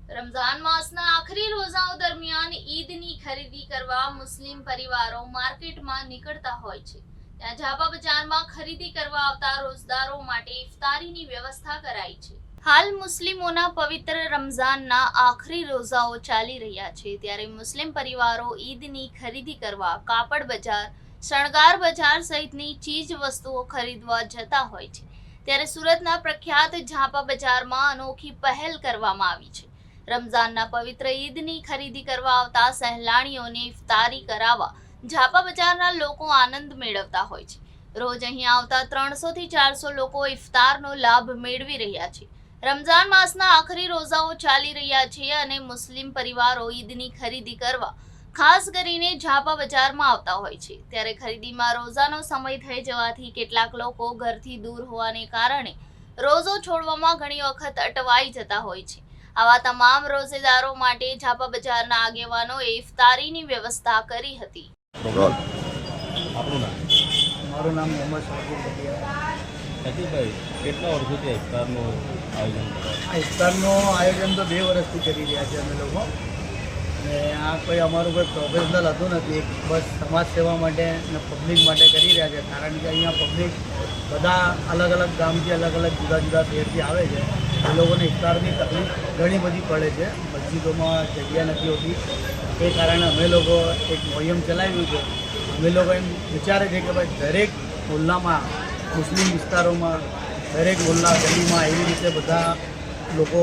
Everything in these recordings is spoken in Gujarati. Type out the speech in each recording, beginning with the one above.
રમઝાન માસના આખરી રોજાઓ દરમિયાન ઈદની ખરીદી કરવા મુસ્લિમ પરિવારો માર્કેટમાં નીકળતા હોય છે। ત્યાં ઝાપા બજારમાં ખરીદી કરવા આવતા રોજદારો માટે ઇફતારીની વ્યવસ્થા કરાઈ છે। હાલ મુસ્લિમોના પવિત્ર રમઝાનના આખરી રોજાઓ ચાલી રહ્યા છે, ત્યારે મુસ્લિમ પરિવારો ઈદની ખરીદી કરવા કાપડ બજાર, શણગાર બજાર સહિતની ચીજ વસ્તુઓ ખરીદવા જતા હોય છે। ત્યારે સુરતના પ્રખ્યાત ઝાપા બજારમાં અનોખી પહેલ કરવામાં આવી છે। રમઝાનના પવિત્ર ઈદની ખરીદી કરવા આવતા સહેલાણીઓને ઇફતારી કરાવવા ઝાપા બજારના લોકો આનંદ મેળવતા હોય છે। રોજ અહીં આવતા 300 થી 400 લોકો ઇફતારનો લાભ મેળવી રહ્યા છે। રમઝાન માસના આખરી રોજાઓ ચાલી રહ્યા છે અને મુસ્લિમ પરિવારો ઈદની ખરીદી કરવા ખાસ કરીને ઝાપા બજારમાં આવતા હોય છે। ત્યારે ખરીદીમાં રોજાનો સમય થઈ જવાથી કેટલાક લોકો ઘરથી દૂર હોવાને કારણે રોજો છોડવામાં ઘણી વખત અટવાઈ જતા હોય છે। આવા તમામ રોજેદારો માટે ઝાપા બજારના આગેવાનોએ ઇફતારીની વ્યવસ્થા કરી હતી। મારું નામ મોહમ્મદ શાકિર કટિયા। સતીભાઈ, કેટલા વર્ષોથી ઇફતારનું આયોજન કરો? આ ઇફતારનું આયોજન તો 2 વર્ષથી કરી રહ્યા છીએ અમે લોકો, અને આ કોઈ અમારું કોઈ પ્રોફેશનલ હતું નથી, બસ સમાજ સેવા માટે અને પબ્લિક માટે કરી રહ્યા છે। કારણ કે અહીંયા પબ્લિક બધા અલગ અલગ ગામથી, અલગ અલગ જુદા જુદા શહેરથી આવે છે। એ લોકોને ઇફતારની તકલીફ ઘણી બધી પડે છે, મસ્જિદોમાં જગ્યા નથી હોતી। એ કારણે અમે લોકો એક મોહિમ ચલાવ્યું છે। અમે લોકો એમ વિચારે છે કે ભાઈ દરેક મોહલ્લામાં, મુસ્લિમ વિસ્તારોમાં, દરેક મોહલ્લા ગલીમાં એવી રીતે બધા લોકો,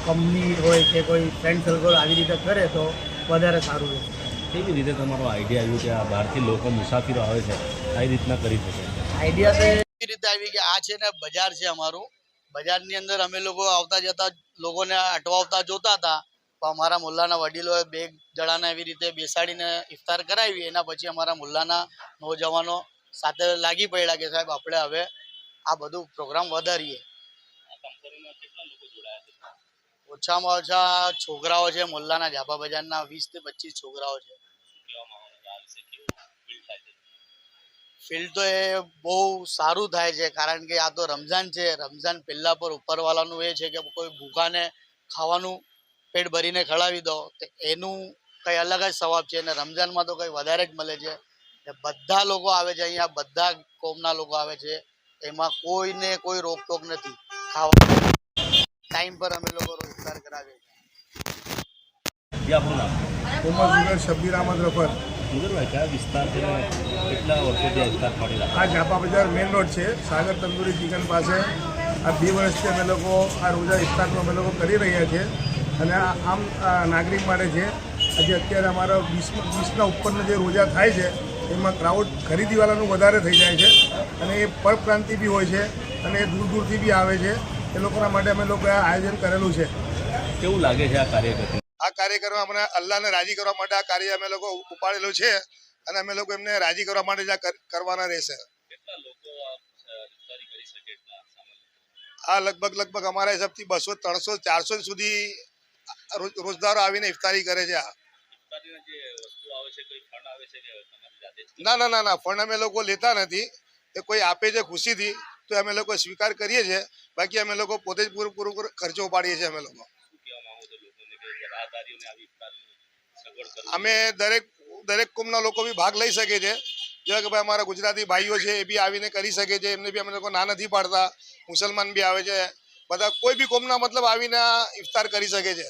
કંપની હોય કે કોઈ ફ્રેન્ડ સર્કલ આવી રીતે કરે તો વધારે સારું રહેશે। કેવી રીતે તમારો આઈડિયા આવ્યું કે આ બહારથી લોકો મુસાફરો આવે છે આ રીતના કરી શકે? આઈડિયા તો એવી રીતે આવી કે આ છે ને બજાર છે અમારું, બજારની અંદર અમે લોકો આવતા જતા લોકોને અટવાવતા જોતા હતા, તો અમારા મુલ્લાના વડીલોએ 2 જણાને એવી રીતે બેસાડીને ઇફતાર કરાવી। એના પછી અમારા મુલ્લાના નોજવાનો સાથે લાગી પડ્યા કે સાહેબ આપણે હવે આ બધું પ્રોગ્રામ વધારીએ। ઓછામાં ઓછા છોકરાઓ છે મુલ્લાના ઝાપા બજારના 20 થી 25 છોકરાઓ છે। ફીલ તો એ બહુ સારું થાય છે, કારણ કે આ તો રમઝાન છે। રમઝાન પહેલા પર ઉપરવાળાનું એ છે કે કોઈ ભૂખાને ખાવાનું પેટ ભરીને ખવડાવી દો, તો એનું કંઈ અલગ જ સવાબ છે, અને રમઝાનમાં તો કંઈ વધારે જ મળે છે। બધા લોકો આવે છે અહીંયા, બધા કોમના લોકો આવે છે, એમાં કોઈને કોઈ રોકટોક નથી। ખાવા ટાઈમ પર અમે લોકો ઇફતાર કરાવીએ છીએ। આપણું નામ? ઉમર શબ્બીર અહમદ રફર। મુજરભાઈ, કયા વિસ્તાર છે, કેટલા વર્ષોથી ઇફતાર પાડી રહ્યા? આ ઝાપા બજાર મેઇન રોડ છે, સાગર તંદુરી ચિકન પાસે। આ 2 વર્ષથી અમે લોકો આ રોજા ઇફતારનું અમે લોકો કરી રહ્યા છીએ, અને આમ નાગરિક માટે છે। આજે અત્યારે અમારા 20ના ઉપરના જે રોજા થાય છે એમાં ક્રાઉડ ખરીદીવાળાનું વધારે થઈ જાય છે, અને એ પરપ્રાંતિ બી હોય છે, અને એ દૂર દૂરથી બી આવે છે। એ લોકોના માટે અમે લોકોએ આ આયોજન કરેલું છે। કેવું લાગે છે આ કાર્ય કરતી? આ કાર્ય કરવા અમને અલ્લાહને રાજી કરવા માટે આ કાર્ય અમે લોકો ઉપાડેલું છે, અને અમે લોકો એમને રાજી કરવા માટે જ આ કરવાના રહેશે। આ લગભગ અમારા હિસાબથી 200, 300, 400 સુધી રોજદારો આવીને ઇફતારી કરે છે। ના, ફંડ અમે લોકો લેતા નથી, એ કોઈ આપે છે ખુશીથી તો અમે લોકો સ્વીકાર કરીએ છીએ, બાકી અમે લોકો પોતે જ પૂરો ખર્ચો ઉપાડીએ છીએ। અમે દરેક કોમના લોકો બી ભાગ લઈ શકે છે, જેવા કે ભાઈ અમારા ગુજરાતી ભાઈઓ છે એ બી આવીને કરી શકે છે, એમને બી અમે લોકો ના નથી પાડતા। મુસલમાન બી આવે છે, બધા કોઈ બી કોમના મતલબ આવીને ઇફતાર કરી શકે છે।